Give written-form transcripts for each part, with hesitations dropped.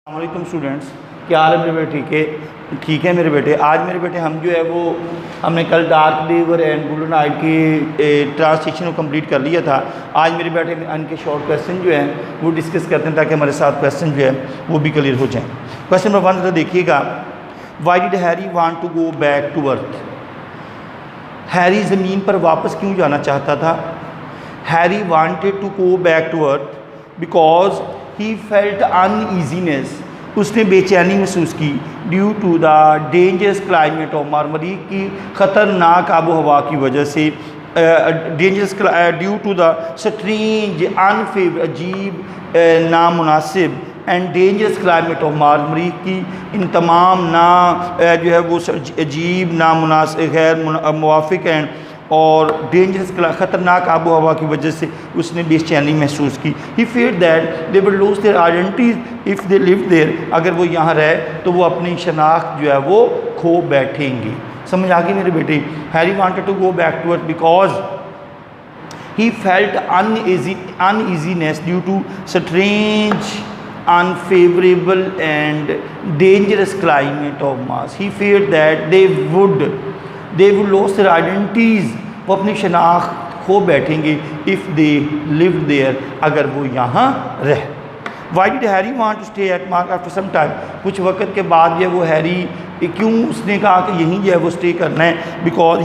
अस्सलामुअलैकुम स्टूडेंट्स, क्या हाल है मेरे बेटे? ठीक है मेरे बेटे। आज मेरे बेटे हम जो है वो हमने कल dark river and blue night की ट्रांसलेशन को कंप्लीट कर लिया था। आज मेरे बेटे उनके शॉर्ट क्वेश्चन जो हैं वो डिस्कस करते हैं ताकि हमारे साथ क्वेश्चन जो है वो भी क्लियर हो जाएँ। क्वेश्चन नंबर 1 तो देखिएगा, why did Harry want to go back to earth? Harry ज़मीन पर वापस क्यों जाना चाहता था? Harry wanted to go back to earth because he felt uneasiness, उसने बेचैनी महसूस की, due to the dangerous climate of मरीख की ख़तरनाक आबो हवा की वजह से, dangerous due to the strange unfavour अजीब नामुनासिब एंड डेंजरस क्लाइमेट ऑफ मरीख की इन तमाम ना जो है वो अजीब नामुनासिब गैर मुवाफिक एंड और डेंजरस ख़तरनाक आबो हवा की वजह से उसने बेचैनी महसूस की। He feared that they will lose their identities if they live there, अगर वो यहाँ रहे तो वो अपनी शनाख्त जो है वो खो बैठेंगे। समझ आ गई मेरे बेटे? Harry wanted to go back to earth because he felt uneasiness due to strange unfavorable and dangerous climate of Mars. He feared that they would lose their identities, वो अपनी शनाख्त खो बैठेंगे इफ़ दे लिव देयर, अगर वो यहाँ रह। Why did Harry want to stay at Mars after some time? कुछ वक्त के बाद ये वो हैरी क्यों उसने कहा कि यहीं जो है वो स्टे करना है? Because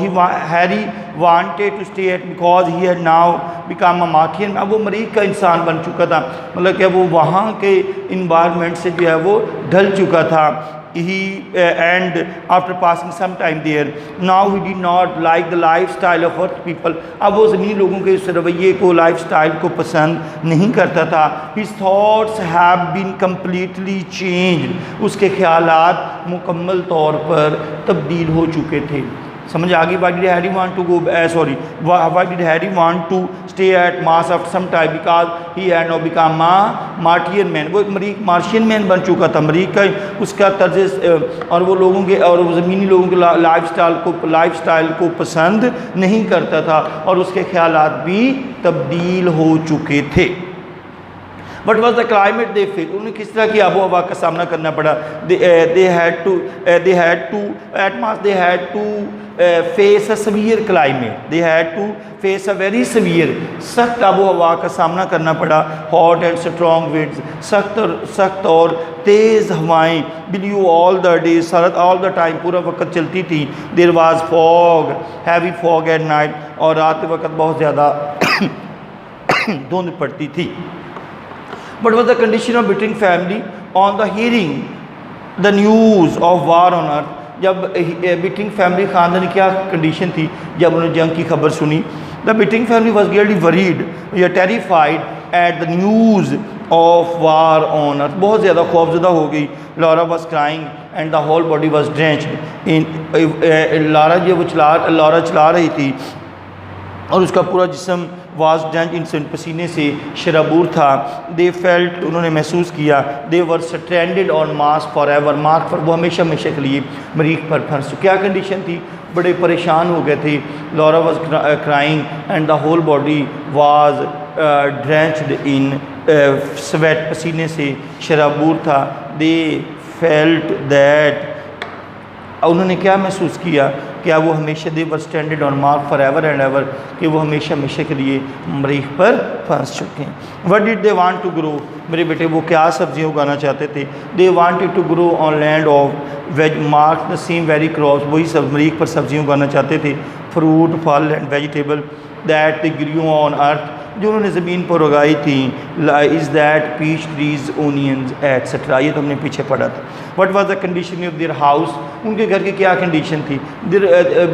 Harry wanted to stay at because he had now become a Martian, अब वो मरीख का इंसान बन चुका था, मतलब कि वो वहाँ के इन्वायरमेंट से जो है वो ढल चुका था। He and after passing some time there, now he did not like the lifestyle of earth people, अब वो ज़मीनी लोगों के इस रवैये को, लाइफस्टाइल को पसंद नहीं करता था। His thoughts have been completely changed, उसके ख्यालात मुकम्मल तौर पर तब्दील हो चुके थे। समझ आ गई? Why did Harry want to go? Why did Harry want to stay at Mars after some time? Because he had now become a Martian man. वो एक मरीख मार्शियन मैन बन चुका था। मरीख का उसका तर्ज और वो लोगों के और वो ज़मीनी लोगों के लाइफस्टाइल को पसंद नहीं करता था और उसके ख्यालात भी तब्दील हो चुके थे। What was the climate they faced? उन्हें किस तरह की आबो हवा का सामना करना पड़ा? They had to at Mars they had to face a severe climate. They had to face a very severe, सख्त आबो हवा का सामना करना पड़ा। Hot and strong winds, सख्त और तेज़ हवाएं, blew all the day, all the time, पूरा वक्त चलती थी। There was fog, heavy fog at night, और रात के वक्त बहुत ज़्यादा धुंध पड़ती थी। What was the condition of Britain family on the hearing the news of war on earth? जब Britain family ख़ानदान की क्या कंडीशन थी जब उन्होंने जंग की खबर सुनी? The Britain family was greatly worried, terrified at the news of war on earth. बहुत ज़्यादा खौफज़दा हो गई। Laura was crying and the whole body was drenched in Laura चला रही थी और उसका पूरा जिस्म वाज ड्रेंच्ड इन पसीने से शराबूर था। दे फेल्ट, उन्होंने महसूस किया, they were stranded on Mars forever, Mars पर वो हमेशा हमेशा के लिए मरीख पर फंस। क्या कंडीशन थी? बड़े परेशान हो गए थे। Laura was crying and the whole body was drenched in sweat, पसीने से शराबूर था। दे फेल्ट दैट, उन्होंने क्या महसूस किया? क्या वो हमेशा they were standard on mark forever and ever, कि वो हमेशा हमेशा के लिए मरीख पर फंस चुके हैं। What did they want to grow? मेरे बेटे वो क्या सब्जियां उगाना चाहते थे? They wanted to grow on land of ways mark the same very crops, वही सब मरीख पर सब्जियां उगाना चाहते थे। फ्रूट, फल and vegetable that they grew on earth, जो उन्होंने ज़मीन पर उगाई थी। Is that peach trees, onions etcetera, ये तो हमने पीछे पढ़ा था। What was the condition of their house? उनके घर की क्या कंडीशन थी?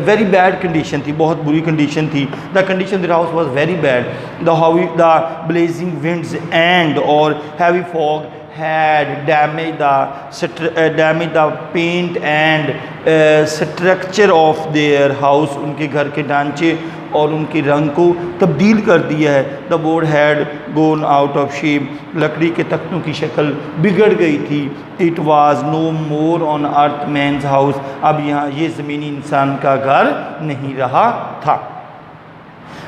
वेरी बैड कंडीशन थी, बहुत बुरी कंडीशन थी। The condition their house was very bad. The blazing winds and और heavy fog had damaged the paint and structure of their house, उनके घर के ढांचे और उनके रंग को तब्दील कर दिया है। The board had gone out of shape, लकड़ी के तख्तों की शक्ल बिगड़ गई थी। It was no more on earth man's house, अब यहाँ ये ज़मीनी इंसान का घर नहीं रहा था।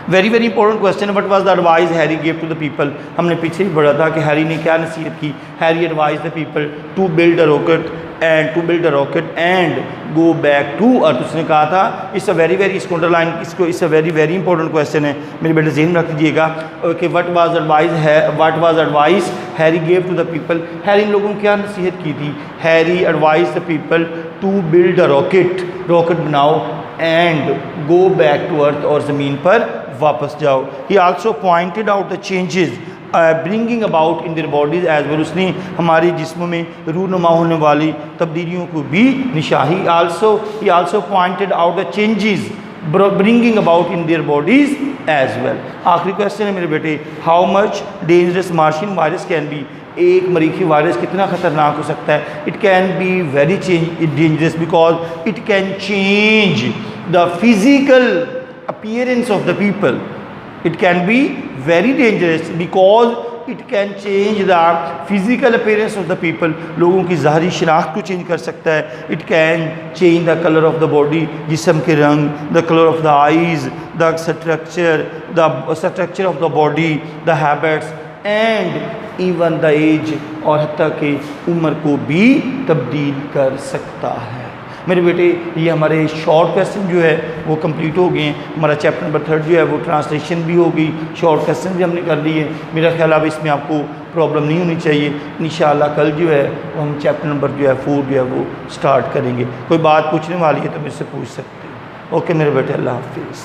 Very very important question, what was the advice Harry give to the people. हमने पीछे ही पढ़ा था कि हैरी ने क्या नसीहत की। Harry advise the people to build a rocket and go back to earth. उसने कहा था, इट्स अ वेरी वेरी, इसको अंडरलाइन, इसको it's a very very important question है, मेरे बेटे ज़हन में रख दीजिएगा कि what was advice Harry give to the people. Harry इन लोगों को क्या नसीहत की थी। Harry advise the people to build a rocket बनाओ एंड गो बैक टू अर्थ, और ज़मीन पर वापस जाओ। He also pointed out the changes bringing about in their bodies as well. उसने हमारे जिस्म में रूनुमा होने वाली तब्दीलियों को भी निशाही। He also pointed out the changes bringing about in their bodies as well. आखिरी क्वेश्चन है मेरे बेटे, how much dangerous Martian virus can be. एक मरीखी वायरस कितना ख़तरनाक हो सकता है। It can be very dangerous because it can change the physical appearance of the people. It can be very dangerous because it can change the physical appearance of the people. लोगों की ज़ाहरी शनाख्त को change कर सकता है। It can change the color of the body, जिस्म के रंग, the color of the eyes, the structure of the body, the habits and even the age, और हत्ता कि उम्र को भी तब्दील कर सकता है। मेरे बेटे ये हमारे शॉर्ट क्वेश्चन जो है वो कंप्लीट हो गए हैं। हमारा चैप्टर नंबर 3 जो है वो ट्रांसलेशन भी हो गई, शॉर्ट क्वेश्चन भी हमने कर लिए। मेरा ख्याल अब इसमें आपको प्रॉब्लम नहीं होनी चाहिए। इंशाअल्लाह कल जो है वो हम चैप्टर नंबर 4 जो है वो स्टार्ट करेंगे। कोई बात पूछने वाली है तो मुझसे पूछ सकते हैं। ओके मेरे बेटे, अल्लाह हाफिज़।